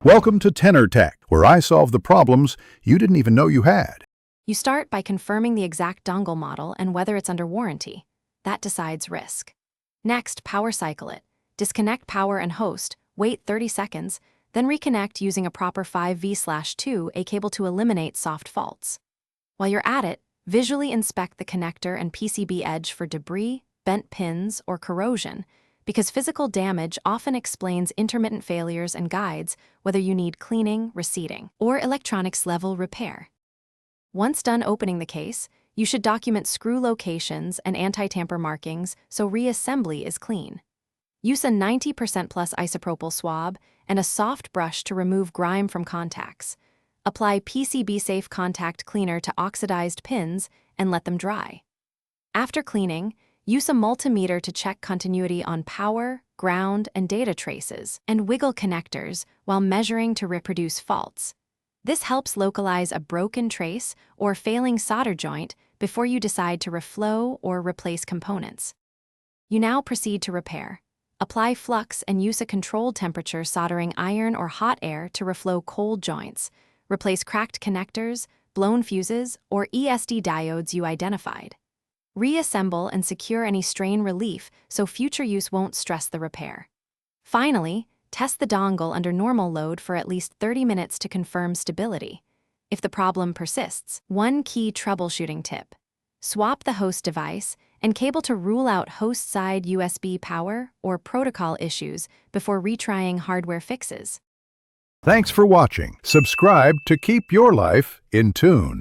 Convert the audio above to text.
Welcome to Tenor Tech, where I solve the problems you didn't even know you had. You start by confirming the exact dongle model and whether it's under warranty. That decides risk. Next, power cycle it. Disconnect power and host, wait 30 seconds, then reconnect using a proper 5V/2A cable to eliminate soft faults. While you're at it, visually inspect the connector and PCB edge for debris, bent pins, or corrosion, because physical damage often explains intermittent failures and guides whether you need cleaning, reseating, or electronics-level repair. Once done opening the case, you should document screw locations and anti-tamper markings so reassembly is clean. Use a 90% plus isopropyl swab and a soft brush to remove grime from contacts. Apply PCB-safe contact cleaner to oxidized pins and let them dry. After cleaning, use a multimeter to check continuity on power, ground, and data traces, and wiggle connectors while measuring to reproduce faults. This helps localize a broken trace or failing solder joint before you decide to reflow or replace components. You now proceed to repair. Apply flux and use a controlled temperature soldering iron or hot air to reflow cold joints. Replace cracked connectors, blown fuses, or ESD diodes you identified. Reassemble and secure any strain relief so future use won't stress the repair. Finally, test the dongle under normal load for at least 30 minutes to confirm stability. If the problem persists, one key troubleshooting tip: swap the host device and cable to rule out host side USB power or protocol issues before retrying hardware fixes. Thanks for watching. Subscribe to keep your life in tune.